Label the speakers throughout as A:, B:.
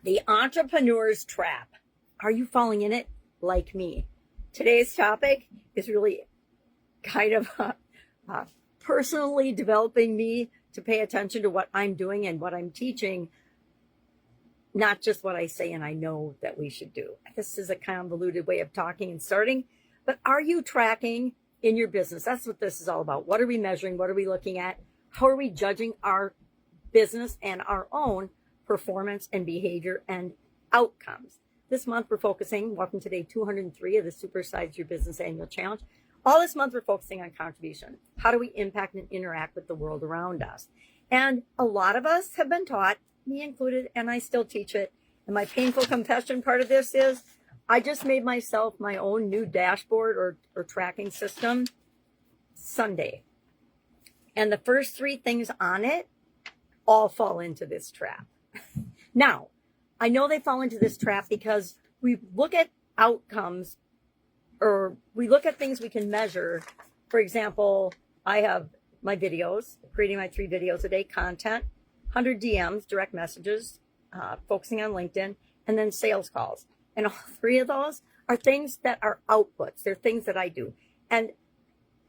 A: The entrepreneur's trap. Are you falling in it like me? Today's topic is really kind of personally developing me to pay attention to what I'm doing and what I'm teaching, not just what I say and I know that we should do. This is a convoluted way of talking and starting, but are you tracking in your business? That's what this is all about. What are we measuring? What are we looking at? How are we judging our business and our own performance and behavior and outcomes? This month we're focusing, welcome to day 203 of the Supersize Your Business Annual Challenge. All this month we're focusing on contribution. How do we impact and interact with the world around us? And a lot of us have been taught, me included, and I still teach it. And my painful confession part of this is I just made myself my own new dashboard or tracking system Sunday. And the first three things on it all fall into this trap. Now, I know they fall into this trap because we look at outcomes or we look at things we can measure. For example, I have my videos, creating my 3 videos a day, content, 100 DMs, direct messages, focusing on LinkedIn, and then sales calls. And all 3 of those are things that are outputs. They're things that I do. And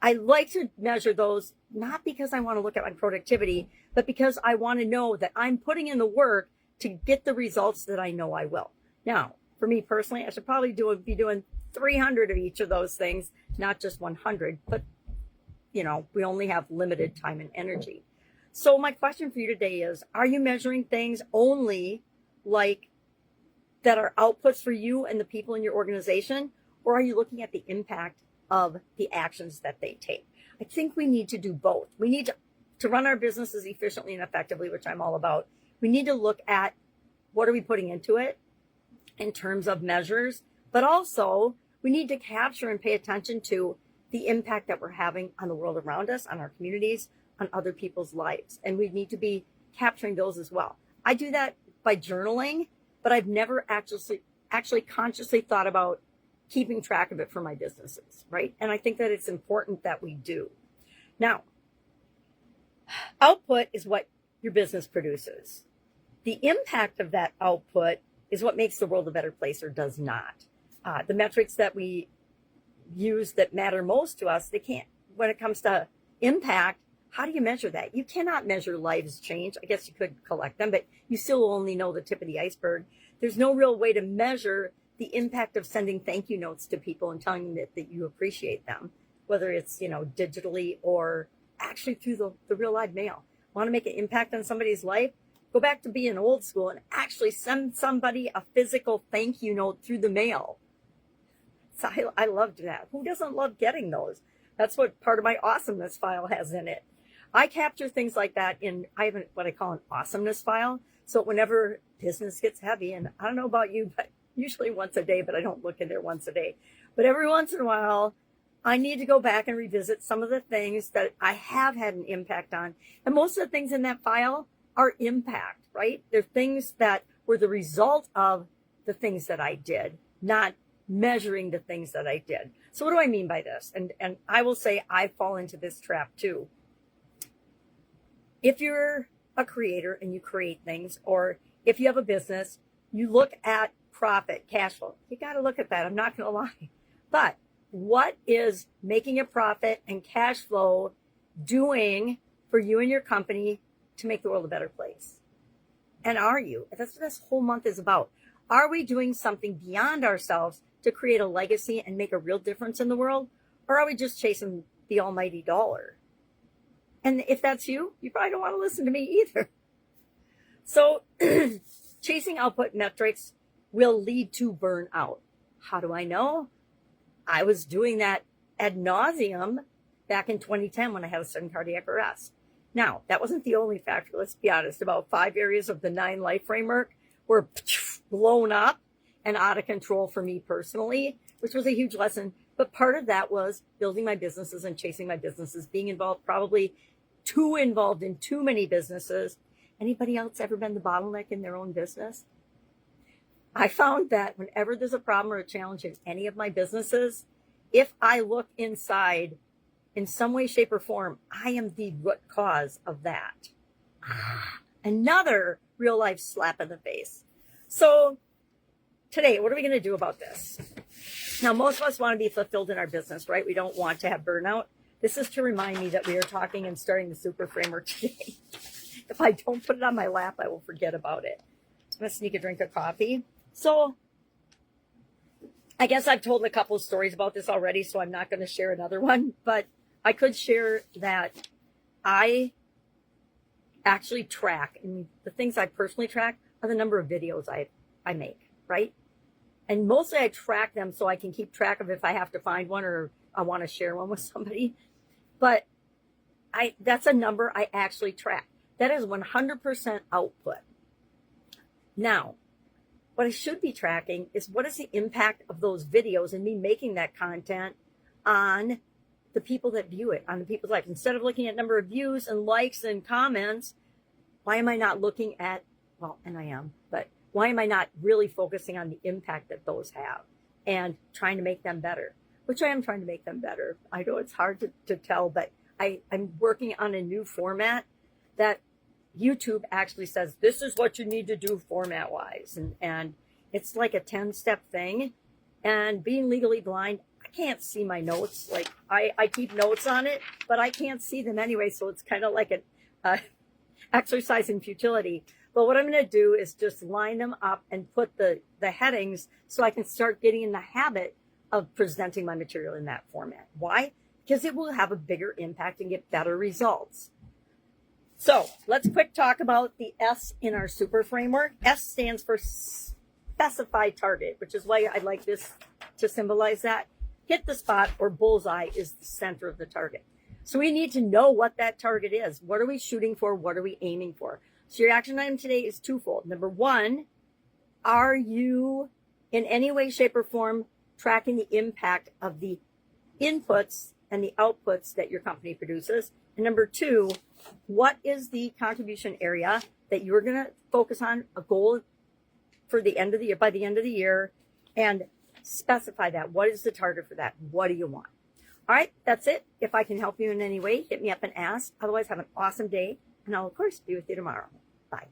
A: I like to measure those, not because I want to look at my productivity, but because I want to know that I'm putting in the work to get the results that I know I will. Now, for me personally, I should probably be doing 300 of each of those things, not just 100, but we only have limited time and energy. So my question for you today is, are you measuring things only like that are outputs for you and the people in your organization, or are you looking at the impact of the actions that they take? I think we need to do both. We need to run our businesses efficiently and effectively, which I'm all about. We need to look at what are we putting into it in terms of measures, but also we need to capture and pay attention to the impact that we're having on the world around us, on our communities, on other people's lives. And we need to be capturing those as well. I do that by journaling, but I've never actually consciously thought about keeping track of it for my businesses, right? And I think that it's important that we do. Now, output is what your business produces. The impact of that output is what makes the world a better place or does not. The metrics that we use that matter most to us, they can't. When it comes to impact, how do you measure that? You cannot measure lives change. I guess you could collect them, but you still only know the tip of the iceberg. There's no real way to measure the impact of sending thank you notes to people and telling them that you appreciate them, whether it's, digitally or actually through the real live mail. Want to make an impact on somebody's life? Go back to being old school and actually send somebody a physical thank you note through the mail. So I loved that. Who doesn't love getting those? That's what part of my awesomeness file has in it. I capture things like that I have what I call an awesomeness file. So whenever business gets heavy, and I don't know about you, but usually once a day, but I don't look in there once a day. But every once in a while, I need to go back and revisit some of the things that I have had an impact on. And most of the things in that file are impact, right? They're things that were the result of the things that I did, not measuring the things that I did. So what do I mean by this? And I will say I fall into this trap too. If you're a creator and you create things, or if you have a business, you look at profit, cash flow. You got to look at that. I'm not going to lie. But what is making a profit and cash flow doing for you and your company to make the world a better place? And are you? That's what this whole month is about. Are we doing something beyond ourselves to create a legacy and make a real difference in the world? Or are we just chasing the almighty dollar? And if that's you, you probably don't want to listen to me either. So chasing output metrics will lead to burnout. How do I know? I was doing that ad nauseum back in 2010 when I had a sudden cardiac arrest. Now, that wasn't the only factor. Let's be honest. About 5 areas of the 9 life framework were blown up and out of control for me personally, which was a huge lesson. But part of that was building my businesses and chasing my businesses, being involved, probably too involved in too many businesses. Anybody else ever been the bottleneck in their own business? I found that whenever there's a problem or a challenge in any of my businesses, if I look inside in some way, shape, or form, I am the root cause of that. Another real life slap in the face. So today, what are we going to do about this? Now, most of us want to be fulfilled in our business, right? We don't want to have burnout. This is to remind me that we are talking and starting the super framework today. If I don't put it on my lap, I will forget about it. I'm going to sneak a drink of coffee. So I guess I've told a couple of stories about this already, so I'm not going to share another one, but I could share that I actually track, and the things I personally track are the number of videos I make, right? And mostly I track them so I can keep track of if I have to find one or I want to share one with somebody. But that's a number I actually track. That is 100% output. Now, what I should be tracking is what is the impact of those videos and me making that content on the people that view it, on the people's life. Instead of looking at number of views and likes and comments, why am I not looking at, well, and I am, but why am I not really focusing on the impact that those have and trying to make them better? Which I am trying to make them better. I know it's hard to tell, but I'm working on a new format that YouTube actually says, this is what you need to do format-wise. And it's like a 10-step thing. And being legally blind, I can't see my notes. Like, I keep notes on it, but I can't see them anyway. So it's kind of like an exercise in futility. But what I'm going to do is just line them up and put the headings so I can start getting in the habit of presenting my material in that format. Why? Because it will have a bigger impact and get better results. So let's quick talk about the S in our super framework. S stands for specify target, which is why I like this to symbolize that. Hit the spot, or bullseye is the center of the target. So we need to know what that target is. What are we shooting for? What are we aiming for? So your action item today is twofold. Number one, are you in any way, shape, or form tracking the impact of the inputs and the outputs that your company produces? And number two, what is the contribution area that you're going to focus on, a goal for the end of the year, by the end of the year, and specify that. What is the target for that? What do you want? All right, that's it. If I can help you in any way, hit me up and ask. Otherwise, have an awesome day, and I'll, of course, be with you tomorrow. Bye.